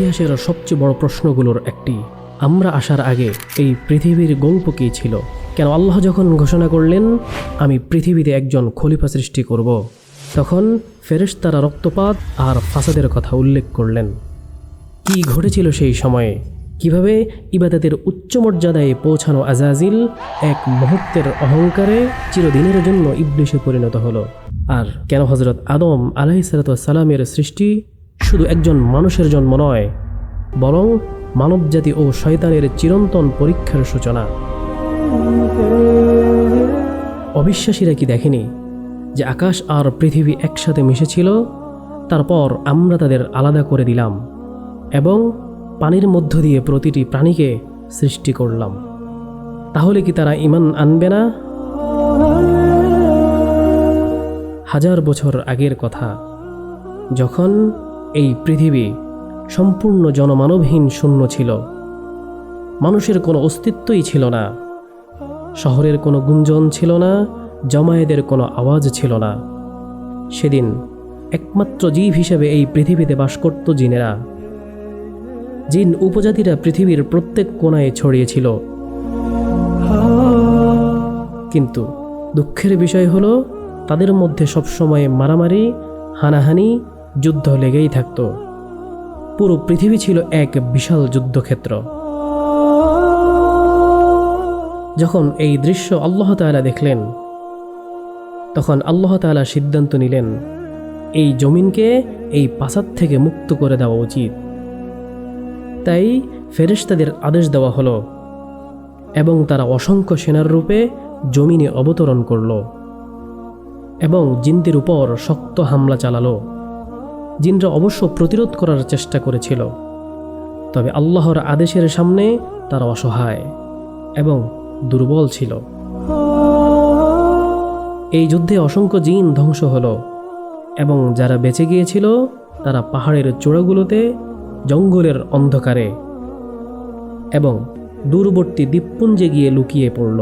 ইতিহাসের সবচেয়ে বড় প্রশ্নগুলোর একটি। আমরা আসার আগে এই পৃথিবীর গল্প কী ছিল? কেন আল্লাহ যখন ঘোষণা করলেন আমি পৃথিবীতে একজন খলিফা সৃষ্টি করব, তখন ফেরেশতারা রক্তপাত আর ফাসাদের কথা উল্লেখ করলেন? কি ঘটেছিল সেই সময়ে? কিভাবে ইবাদতের উচ্চ মর্যাদায় পৌঁছানো আজাজিল এক মুহূর্তের অহংকারে চিরদিনের জন্য ইবলিসে পরিণত হলো? আর কেন হযরত আদম আলাইহিসসালামের সৃষ্টি শুধু একজন মানুষের জন্ম নয়, বরং মানবজাতি ও শয়তানের চিরন্তন পরীক্ষার সূচনা? অবিশ্বাসীরা কি দেখেনি যে আকাশ আর পৃথিবী একসাথে মিশেছিল, তারপর আমরা তাদের আলাদা করে দিলাম এবং পানির মধ্য দিয়ে প্রতিটি প্রাণীকে সৃষ্টি করলাম? তাহলে কি তারা ঈমান আনবে না? হাজার বছর আগের কথা, যখন এই পৃথিবী সম্পূর্ণ জনমানবহীন শূন্য ছিল, মানুষের কোনো অস্তিত্বই ছিল না, শহরের কোনো গুঞ্জন ছিল না, জমায়েতের কোনো আওয়াজ ছিল না। সেদিন একমাত্র জীব হিসেবে এই পৃথিবীতে বাস করত জিনেরা। জিন উপজাতিরা পৃথিবীর প্রত্যেক কোণায় ছড়িয়েছিল। কিন্তু দুঃখের বিষয় হলো, তাদের মধ্যে সবসময় মারামারি, হানাহানি, যুদ্ধ লেগেই থাকত। পুরো পৃথিবী ছিল এক বিশাল যুদ্ধক্ষেত্র। যখন এই দৃশ্য আল্লাহ তাআলা দেখলেন, তখন আল্লাহ তাআলা সিদ্ধান্ত নিলেন এই জমিনকে এই পাসাদ থেকে মুক্ত করে দেওয়া উচিত। তাই ফেরেশতাদের আদেশ দেওয়া হলো এবং তারা অসংখ্য সেনার রূপে জমিনে অবতরণ করল এবং জিনদের উপর শক্ত হামলা চালালো। জিনরা অবশ্য প্রতিরোধ করার চেষ্টা করেছিল, তবে আল্লাহর আদেশের সামনে তারা অসহায় এবং দুর্বল ছিল। এই যুদ্ধে অসংখ্য জিন ধ্বংস হলো এবং যারা বেঁচে গিয়েছিল তারা পাহাড়ের চূড়াগুলোতে, জঙ্গলের অন্ধকারে এবং দূরবর্তী দ্বীপপুঞ্জে গিয়ে লুকিয়ে পড়ল।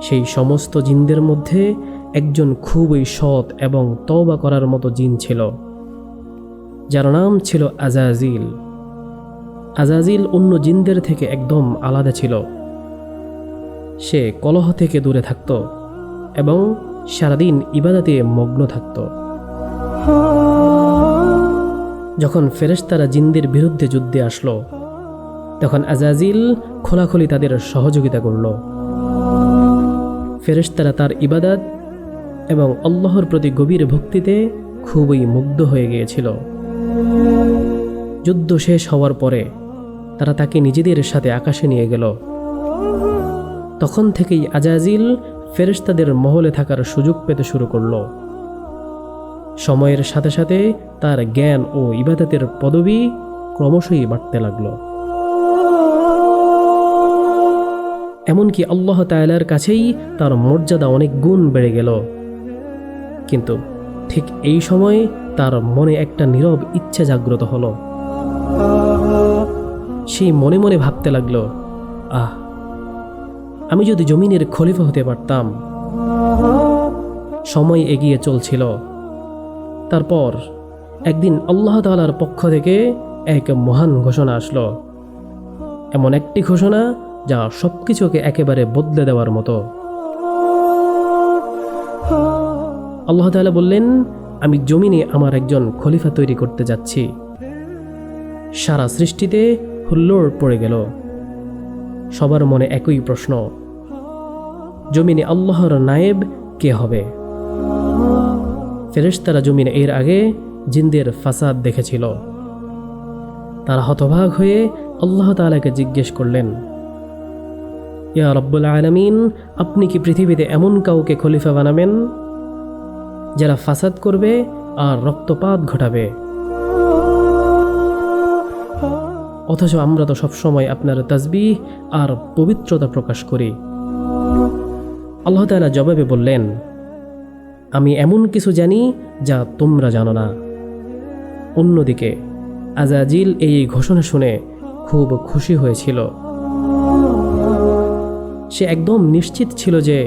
সেই সমস্ত জিনদের মধ্যে একজন খুবই সৎ এবং তওবা করার মতো জিন ছিল, যার নাম ছিল আজাজিল। আজাজিল অন্য জিনদের থেকে একদম আলাদা ছিল। সে কলহ থেকে দূরে থাকত এবং সারাদিন ইবাদতে মগ্ন থাকত। যখন ফেরেশতারা জিনদের বিরুদ্ধে যুদ্ধে আসলো, তখন আজাজিল খোলাখুলি তাদের সহযোগিতা করল। ফেরেশতারা তার ইবাদত এবং আল্লাহর প্রতি গভীর ভক্তিতে খুবই মুগ্ধ হয়ে গিয়েছিল। যুদ্ধ শেষ হওয়ার পরে তারা তাকে নিজেদের সাথে আকাশে নিয়ে গেল। তখন থেকেই আজাজিল ফেরেশতাদের মহলে থাকার সুযোগ পেতে শুরু করল। সময়ের সাথে সাথে তার জ্ঞান ও ইবাদতের পদবি ক্রমশই বাড়তে লাগল। এমনকি আল্লাহ তাআলার কাছেই তার মর্যাদা অনেক গুণ বেড়ে গেল। কিন্তু ঠিক এই সময় তার মনে একটা নীরব ইচ্ছা জাগ্রত হলো। সেই মনে মনে ভাবতে লাগলো, আমি যদি জমিনের খলিফা হতে পারতাম। সময় এগিয়ে চলছিল। তারপর একদিন আল্লাহ তাআলার পক্ষ থেকে এক মহান ঘোষণা আসলো, এমন একটি ঘোষণা যা সবকিছুকে একেবারে বদলে দেওয়ার মতো। আল্লাহ তাআলা বললেন, আমি জমিনে আমার একজন খলিফা তৈরি করতে যাচ্ছি। সারা সৃষ্টিতে হুল্লোড় পড়ে গেল। সবার মনে একই প্রশ্ন, জমিনে আল্লাহর নায়েব কে হবে? ফেরেশতারা জমিনে এর আগে জিনদের ফাসাদ দেখেছিল। তারা হতবাক হয়ে আল্লাহ তাআলাকে জিজ্ঞেস করলেন, ইয়া রব্বুল আলামিন, আপনি কি পৃথিবীতে এমন কাউকে খলিফা বানাবেন যারা ফাসাদ করবে আর রক্তপাত ঘটাবে? অথচ আমরা তো সবসময় আপনার তাসবিহ আর পবিত্রতা প্রকাশ করি। আল্লাহ তাআলা জবাবে বললেন, আমি এমন কিছু জানি যা তোমরা জানো না। অন্যদিকে আজাজিল এই ঘোষণা শুনে খুব খুশি হয়েছিল। সে একদম নিশ্চিত ছিল যে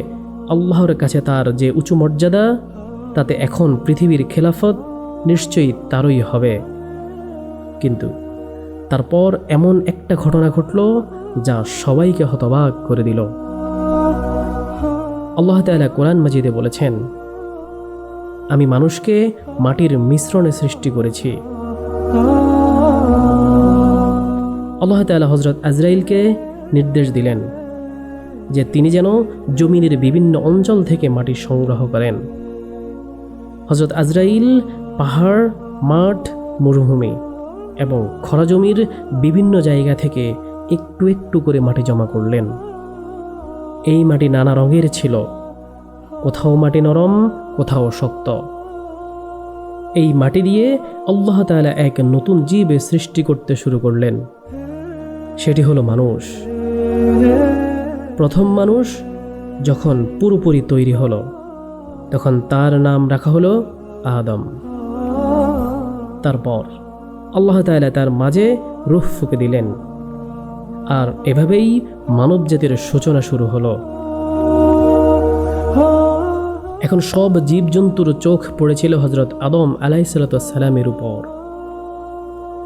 আল্লাহর কাছে তার যে উঁচু মর্যাদা, তাতে এখন পৃথিবীর খেলাফত নিশ্চয়ই তারই হবে। কিন্তু তারপর এমন একটা ঘটনা ঘটল যা সবাইকে হতবাক করে দিল। আল্লাহ তাআলা কোরআন মাজিদে বলেছেন, আমি মানুষকে মাটির মিশ্রণে সৃষ্টি করেছি। আল্লাহ তাআলা হযরত আজরাইলকে নির্দেশ দিলেন যে তিনি যেন জমিনের বিভিন্ন অঞ্চল থেকে মাটি সংগ্রহ করেন। হযরত আজরাইল পাহাড়, মাঠ, মরুভূমি এবং খরা জমির বিভিন্ন জায়গা থেকে একটু একটু করে মাটি জমা করলেন। এই মাটি নানা রঙের ছিল, কোথাও মাটি নরম, কোথাও শক্ত। এই মাটি দিয়ে আল্লাহ তাআলা এক নতুন জীবের সৃষ্টি করতে শুরু করলেন, সেটি হলো মানুষ। প্রথম মানুষ যখন পুরোপুরি তৈরি হলো, তখন তার নাম রাখা হলো আদম। তারপর আল্লাহ তাআলা তার মাঝে রূহ ফুঁকে দিলেন, আর এভাবেই মানব জাতির সূচনা শুরু হলো। এখন সব জীবজন্তুর চোখ পড়েছিল হযরত আদম আলাইহিসসালামের উপর।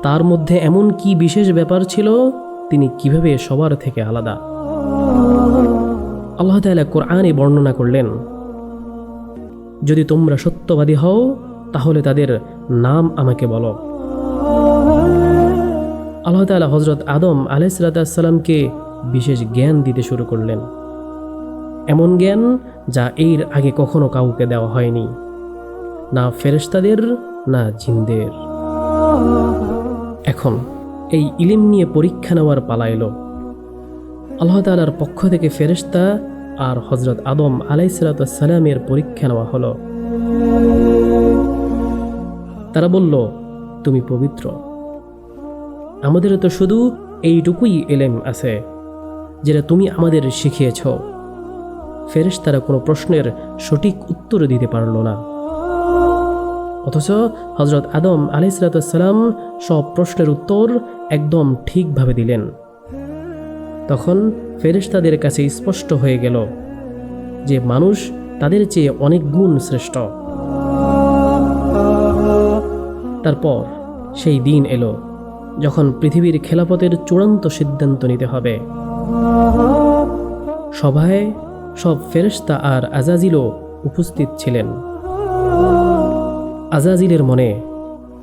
তার মধ্যে এমন কি বিশেষ ব্যাপার ছিল, তিনি কিভাবে সবার থেকে আলাদা? আল্লাহ তাআলা কোরআনে বর্ণনা করলেন, যদি তোমরা সত্যবাদী হও তাহলে তাদের নাম আমাকে বলো। আল্লাহ তাআলা হযরত আদম আলাইহিসসালামকে বিশেষ জ্ঞান দিতে শুরু করলেন, এমন জ্ঞান যা এর আগে কখনো কাউকে দেওয়া হয়নি, না ফেরেশতাদের না জিনদের। এখন এই ইলম নিয়ে পরীক্ষা নেওয়ার পালা এলো। আল্লাহ তাআলার পক্ষ থেকে ফেরেশতা আর হযরত আদম আলাইহিসসালামের পরীক্ষা নেওয়া হলো। তারা বলল, তুমি পবিত্র, আমাদের তো শুধু এইটুকুই ইলম আছে যেটা তুমি আমাদের শিখিয়েছ। ফেরেশতারা কোনো প্রশ্নের সঠিক উত্তর দিতে পারল না, অথচ হযরত আদম আলাইহিসসালাম সব প্রশ্নের উত্তর একদম ঠিকভাবে দিলেন। তখন ফেরেশতাদের কাছে স্পষ্ট হয়ে গেল যে মানুষ তাদের চেয়ে অনেক গুণ শ্রেষ্ঠ। তারপর সেই দিন এলো যখন পৃথিবীর খেলাফতের চূড়ান্ত সিদ্ধান্ত নিতে হবে। সভায় সব ফেরেশতা আর আজাজিলও উপস্থিত ছিলেন। আজাজিলের মনে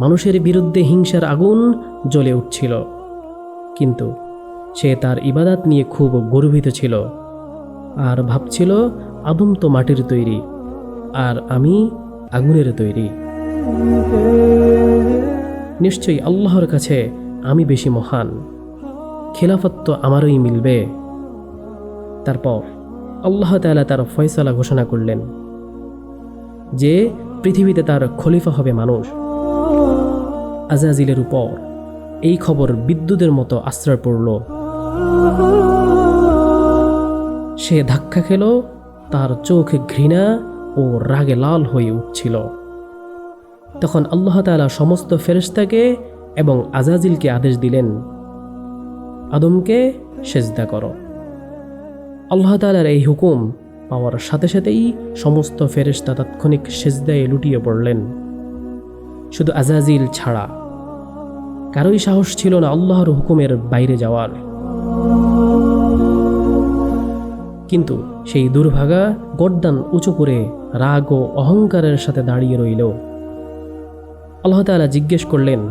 মানুষের বিরুদ্ধে হিংসার আগুন জ্বলে উঠছিল, কিন্তু সে তার ইবাদত নিয়ে খুব গর্বিত ছিল আর ভাবছিল, আদম তো মাটির তৈরি আর আমি আগুনের তৈরি, নিশ্চয়ই আল্লাহর কাছে আমি বেশি মহান, খেলাফত তো আমারই মিলবে। তারপর আল্লাহ তাআলা তার ফয়সালা ঘোষণা করলেন যে পৃথিবীতে তার খলিফা হবে মানুষ। আজাজিলের উপর এই খবর বিদ্যুতের মতো আশ্রয় পড়ল। সে ধাক্কা খেল, তার চোখ ঘৃণা ও রাগে লাল হয়ে উঠছিল। তখন আল্লাহ তাআলা সমস্ত ফেরেশতাকে এবং আজাজিলকে আদেশ দিলেন, আদমকে সেজদা করো। আল্লাহ তাআলার এই হুকুম পাওয়ার সাথে সাথেই সমস্ত ফেরেশতা তাৎক্ষণিক সেজদায় লুটিয়ে পড়লেন, শুধু আজাজিল ছাড়া। কারোই সাহস ছিল না আল্লাহর হুকুমের বাইরে যাওয়ার। কিন্তু সেই দুর্ভাগা গর্দান উঁচু করে রাগ ও অহংকারের সাথে দাঁড়িয়ে রইল। আল্লাহ তাআলা জিজ্ঞেস করলেন,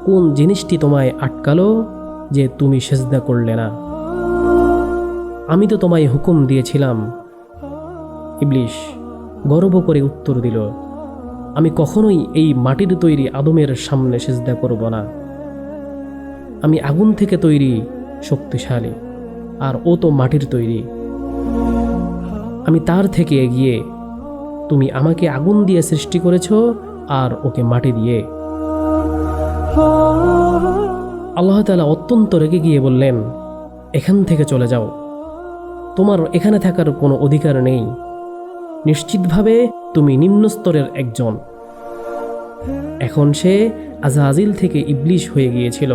কোন জিনিসটি তোমায় আটকালো যে তুমি সেজদা করলে না? আমি তো তোমায় হুকুম দিয়েছিলাম। ইবলিস গর্ব করে উত্তর দিল, আমি কখনোই এই মাটির তৈরি আদমের সামনে সেজদা করব না। আমি আগুন থেকে তৈরি, শক্তিশালী, আর ও তো মাটির তৈরি। আমি তার থেকে এগিয়ে। তুমি আমাকে আগুন দিয়ে সৃষ্টি করেছ আর ওকে মাটি দিয়ে। আল্লাহ তাআলা অত্যন্ত রেগে গিয়ে বললেন, এখান থেকে চলে যাও, তোমার এখানে থাকার কোনো অধিকার নেই। নিশ্চিতভাবে তুমি নিম্ন স্তরের একজন। এখন সে আজাজিল থেকে ইবলিস হয়ে গিয়েছিল,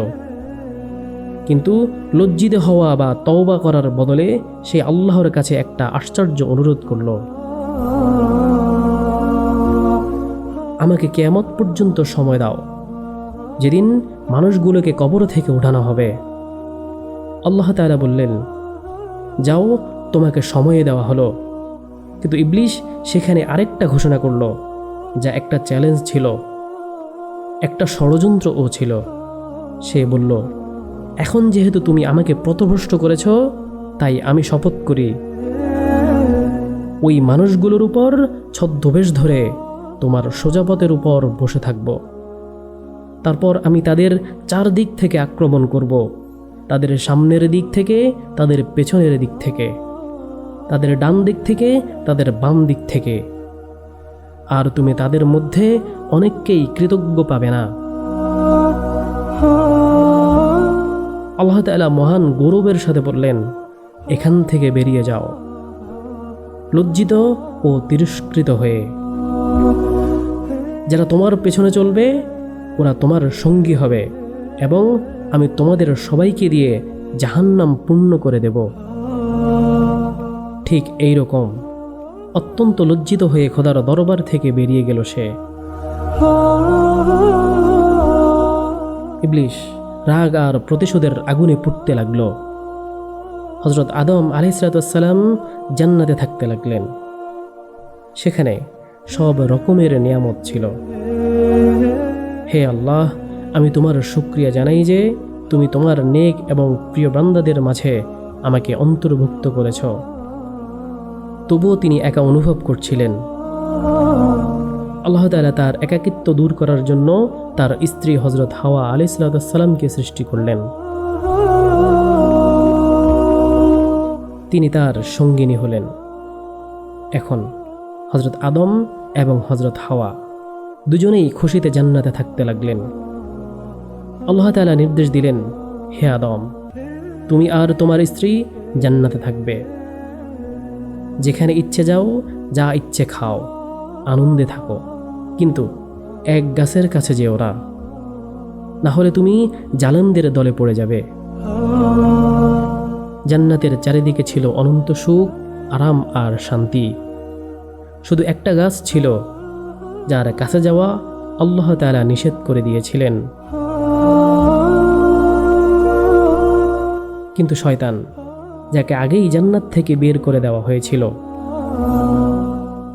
কিন্তু লজ্জিত হওয়া বা তওবা করার বদলে সে আল্লাহর কাছে একটা আশ্চর্য অনুরোধ করল, আমাকে কিয়ামত পর্যন্ত সময় দাও, যেদিন মানুষগুলোকে কবর থেকে উঠানো হবে। আল্লাহ তাআলা বললেন, যাও, তোমাকে সময় দেওয়া হলো। কিন্তু ইবলিশ সেখানে আরেকটা ঘোষণা করল, যা একটা চ্যালেঞ্জ ছিল, একটা ষড়যন্ত্রও ছিল। সে বলল, এখন যেহেতু তুমি আমাকে পথভ্রষ্ট করেছ, তাই আমি শপথ করি ওই মানুষগুলোর উপর ছদ্মবেশ ধরে তোমার সোজা পথের উপর বসে থাকব। তারপর আমি তাদের চারদিক থেকে আক্রমণ করব, তাদের সামনের দিক থেকে, তাদের পেছনের দিক থেকে, তাদের ডান দিক থেকে, তাদের বাম দিক থেকে। আর তুমি তাদের মধ্যে অনেককেই কৃতজ্ঞ পাবে না। আল্লাহ তাআলা মহান গৌরবের সাথে বললেন, এখান থেকে বেরিয়ে যাও, লজ্জিত ও তিরস্কৃত হয়ে। যারা তোমার পেছনে চলবে ওরা তোমার সঙ্গী হবে, এবং আমি তোমাদের সবাইকে দিয়ে জাহান্নাম পূর্ণ করে দেব। ঠিক এই রকম অত্যন্ত লজ্জিত হয়ে খোদার দরবার থেকে বেরিয়ে গেল সে। ইবলিশ রাগ আর প্রতিশোধের আগুনে পুড়তে লাগল। হযরত আদম আলাইহিসসালাম জান্নাতে থাকতে লাগলেন। সেখানে সব রকমের নিয়ামত ছিল। হে আল্লাহ, আমি তোমার শুকরিয়া জানাই যে তুমি তোমার নেক এবং প্রিয় বান্দাদের মাঝে আমাকে অন্তর্ভুক্ত করেছ। তবুও তিনি একা অনুভব করছিলেন। আল্লাহ তাআলা তার একাকিত্ব দূর করার জন্য তার স্ত্রী হযরত হাওয়া আলাইহিসসালামকে সৃষ্টি করলেন। তিনি তার সঙ্গিনী হলেন। এখন হযরত আদম এবং হযরত হাওয়া দুজনেই খুশিতে জান্নাতে থাকতে লাগলেন। আল্লাহ তাআলা নির্দেশ দিলেন, হে আদম, তুমি আর তোমার স্ত্রী জান্নাতে থাকবে। যেখানে ইচ্ছে যাও, যা ইচ্ছে খাও, আনন্দে থাকো, কিন্তু এক গাছের কাছে যেও না, না হলে তুমি জালেমদের দলে পড়ে যাবে। জান্নাতের চারিদিকে ছিল অনন্ত সুখ, আরাম আর শান্তি। শুধু একটা গাছ ছিল যার কাছে যাওয়া আল্লাহ তাআলা নিষেধ করে দিয়েছিলেন। কিন্তু শয়তান, যাকে আগেই জান্নাত থেকে বের করে দেওয়া হয়েছিল,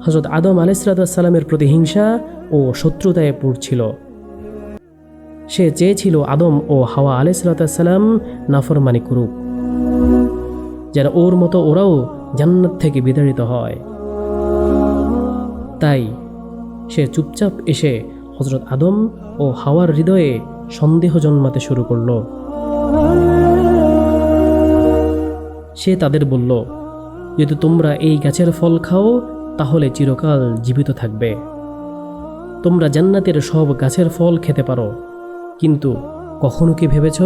হযরত আদম আলাইহিসসালামের প্রতি হিংসা ও শত্রুতায় পড়ছিল। সে চেয়েছিল আদম ও হাওয়া আলাইহিসসালাম নাফরমানি করুক, যেন ওর মতো ওরাও জান্নাত থেকে বিতাড়িত হয়। তাই সে চুপচাপ এসে হযরত আদম ও হাওয়ার হৃদয়ে সন্দেহ জন্মাতে শুরু করল। সে তাদের বলল, যদি তোমরা এই গাছের ফল খাও তাহলে চিরকাল জীবিত থাকবে। তোমরা জান্নাতের সব গাছের ফল খেতে পারো, কিন্তু কখনো কি ভেবেছ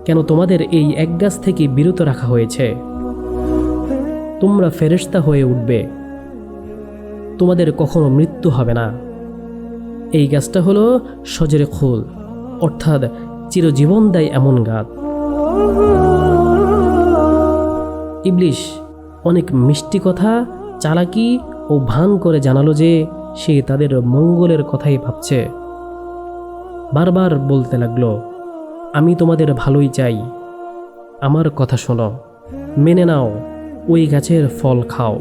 কেন তোমাদের এই এক গাছ থেকে বিরত রাখা হয়েছে? তোমরা ফেরেশতা হয়ে উঠবে, তোমাদের কখনো মৃত্যু হবে না। এই গাছটা হলো শজরে খুল, অর্থাৎ চিরজীবন দেয় এমন গাছ। ইবলিশ অনেক মিষ্টি কথা, চালাকি ও ভান করে জানালো যে সে তাদের মঙ্গলের কথাই ভাবছে। বারবার বলতে লাগলো, আমি তোমাদের ভালোই চাই, আমার কথা শোনো, মেনে নাও, ওই গাছের ফল খাও,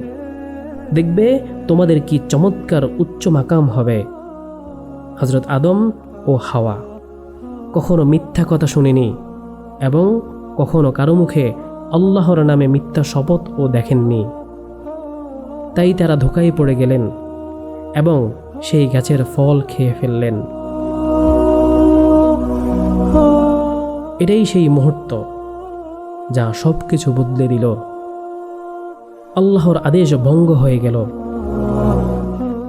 দেখবে তোমাদের কি চমৎকার উচ্চ মাকাম হবে। হযরত আদম ও হাওয়া কখনো মিথ্যা কথা শুনেনি এবং কখনো কারো মুখে আল্লাহর নামে মিথ্যা শপথ ও দেখেননি। তাই তারা ধোঁকায় পড়ে গেলেন এবং সেই গাছের ফল খেয়ে ফেললেন। এটাই সেই মুহূর্ত যা সব কিছু বদলে দিল। আল্লাহর আদেশ ভঙ্গ হয়ে গেল।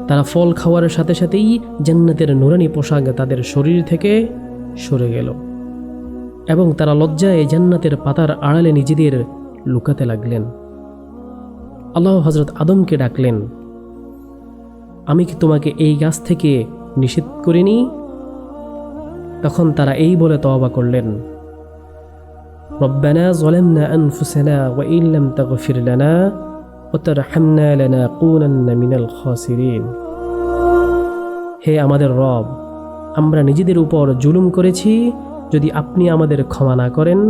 তারা ফল খাওয়ার সাথে সাথেই জান্নাতের নুরানি পোশাক তাদের শরীর থেকে সরে গেল এবং তারা লজ্জায় জান্নাতের পাতার আড়ালে নিজেদের লুকাতে লাগলেন। আল্লাহ হযরত আদমকে ডাকলেন, আমি কি তোমাকে এই গাছ থেকে নিষেধ করিনি? তখন তারা এই বলে তওবা করলেন, রব্বানা যালামনা আনফুসানা ওয়া ইন লাম তাগফির লানা ওয়া তারহামনা লানাকুনান্না মিনাল খাসিরিন। হে আমাদের রব, আমরা নিজেদের উপর জুলুম করেছি যদি আপনি আমাদের ক্ষমা না করেন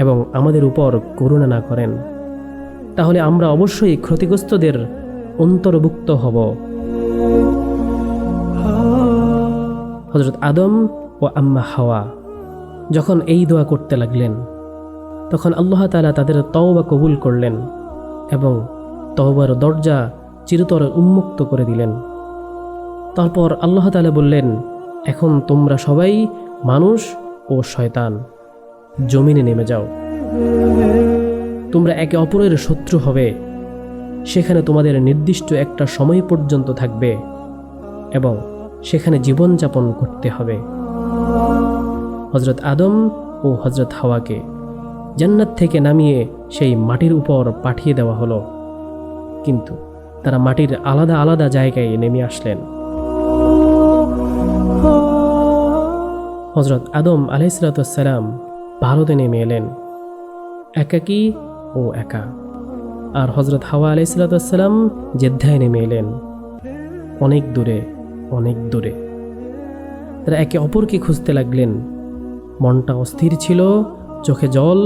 এবং আমাদের উপর করুণা না করেন, তাহলে আমরা অবশ্যই ক্ষতিগ্রস্তদের অন্তর্ভুক্ত হব। হযরত আদম ও আম্মা হাওয়া যখন এই দোয়া করতে লাগলেন, তখন আল্লাহ তাআলা তাদের তওবা কবুল করলেন এবং তওবার দরজা চিরতরে উন্মুক্ত করে দিলেন। তারপর আল্লাহ তাআলা বললেন, এখন তোমরা সবাই মানুষ ও শয়তান জমিনে নেমে যাও। তোমরা একে অপরের শত্রু হবে, সেখানে তোমাদের নির্দিষ্ট একটা সময় পর্যন্ত থাকবে এবং সেখানে জীবনযাপন করতে হবে। হযরত আদম ও হযরত হাওয়াকে জান্নাত থেকে নামিয়ে সেই মাটির উপর পাঠিয়ে দেওয়া হলো, কিন্তু তারা মাটির আলাদা আলাদা জায়গায় নেমে আসলেন। হযরত আদম আলাইহিসসালাম ভারতে নেমে এলেন একাকী ও একা, আর হযরত হাওয়া আলাইহিসসালাম জেদ্দায় নেমে এলেন অনেক দূরে অনেক দূরে। তারা একে অপরকে খুঁজতে লাগলেন। মনটা অস্থির ছিল, চোখে জল,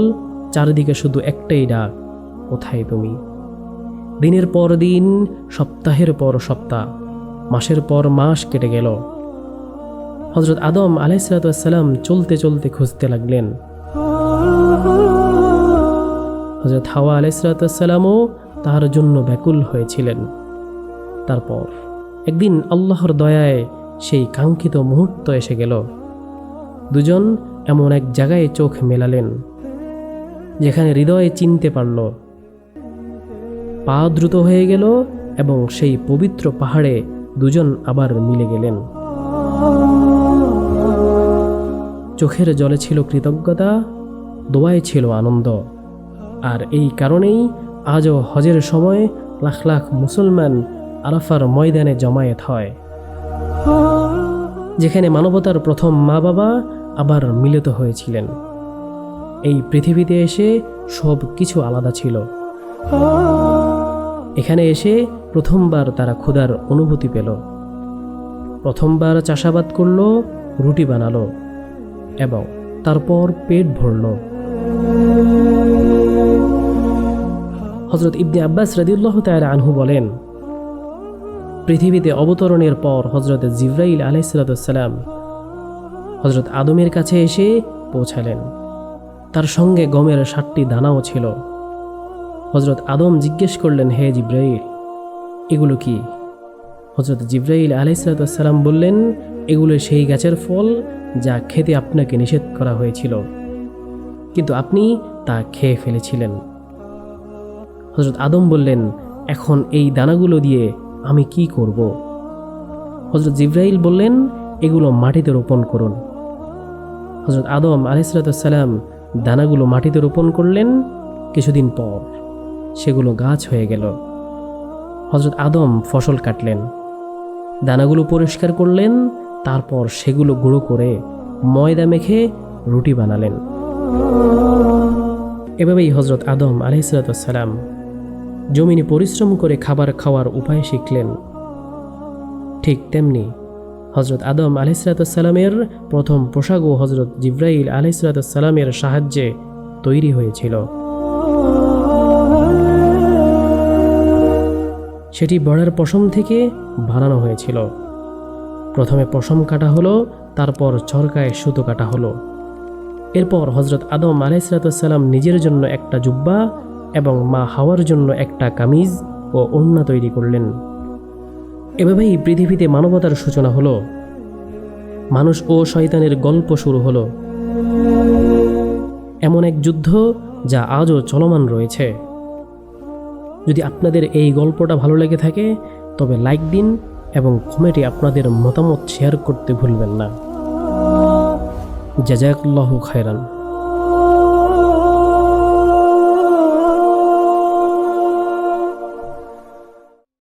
চারিদিকে শুধু একটাই ডাক, কোথায় তুমি? দিনের পর দিন, সপ্তাহের পর সপ্তাহ, মাসের পর মাস কেটে গেল। হযরত আদম আলাইহিসসালাম চলতে চলতে খুঁজতে লাগলেন। হযরত হাওয়া আলাইহিসসালামও তার জন্য ব্যাকুল হয়েছিলেন। তারপর একদিন আল্লাহর দয়ায় সেই কাঙ্ক্ষিত মুহূর্ত এসে গেল। দুজন এমন এক জায়গায় চোখ মেলালেন যেখানে হৃদয় চিনতে পারল। পা দ্রুত হয়ে গেল এবং সেই পবিত্র পাহাড়ে দুজন আবার মিলে গেলেন। চোখের জলে ছিল কৃতজ্ঞতা, দোয়ায় ছিল আনন্দ। আর এই কারণেই আজও হজের সময় লাখ লাখ মুসলমান আরাফার ময়দানে জমায়েত হয়, যেখানে মানবতার প্রথম মা বাবা আবার মিলিত হয়েছিলেন। এই পৃথিবীতে এসে সব কিছু আলাদা ছিল। এখানে এসে প্রথমবার তারা ক্ষুধার অনুভূতি পেল, প্রথমবার চাষাবাদ করলো, রুটি বানালো এবং তারপর পেট ভরল। হযরত ইবনে আব্বাস রাদিয়াল্লাহু তাআলা আনহু বলেন, পৃথিবীতে অবতরণের পর হযরত জিবরাইল আলাইহিসসালাম হযরত আদমের কাছে এসে পৌঁছালেন। তার সঙ্গে গমের 7টি দানাও ছিল। হযরত আদম জিজ্ঞেস করলেন, হে জিবরাইল, এগুলো কি? হযরত জিবরাইল আলাইহিসসালাম বললেন, এগুলো সেই গাছের ফল যা খেতে আপনাকে নিষেধ করা হয়েছিল, কিন্তু আপনি তা খেয়ে ফেলেছিলেন। হযরত আদম বললেন, এখন এই দানাগুলো দিয়ে আমি কি করব? হযরত জিবরাইল বললেন, এগুলো মাটিতে রোপণ করুন। হযরত আদম আলাইহিসসালাম দানাগুলো মাটিতে রোপণ করলেন। কিছুদিন পর সেগুলো গাছ হয়ে গেল। হযরত আদম ফসল কাটলেন, দানাগুলো পরিষ্কার করলেন, তারপর সেগুলো গুঁড়ো করে ময়দা মেখে রুটি বানালেন। এভাবেই হযরত আদম আলাইহিসসালাম জমিনে পরিশ্রম করে খাবার খাওয়ার উপায় শিখলেন। ঠিক তেমনি হযরত আদম আলাইহিসসালামের প্রথম পোশাকও হযরত জিবরাইল আলাইহিসসালামের সাহায্যে তৈরি হয়েছিল। সেটি বড়ার পশম থেকে বানানো হয়েছিল। প্রথমে পশম কাটা হলো, তারপর চরকায় সুতো কাটা হলো। এরপর হযরত আদম আলাইহিসসালাম নিজের জন্য একটা জুব্বা এবং মা হাওয়ার জন্য একটা কামিজ ও ওড়না তৈরি করলেন। এভাবেই পৃথিবীতে মানবতার সূচনা হলো। মানুষ ও শয়তানের গল্প শুরু হলো, এমন এক যুদ্ধ যা আজও চলমান রয়েছে। যদি আপনাদের এই গল্পটা ভালো লেগে থাকে তবে লাইক দিন এবং কমেন্টে আপনাদের মতামত শেয়ার করতে ভুলবেন না। জাযাকাল্লাহু খায়রান।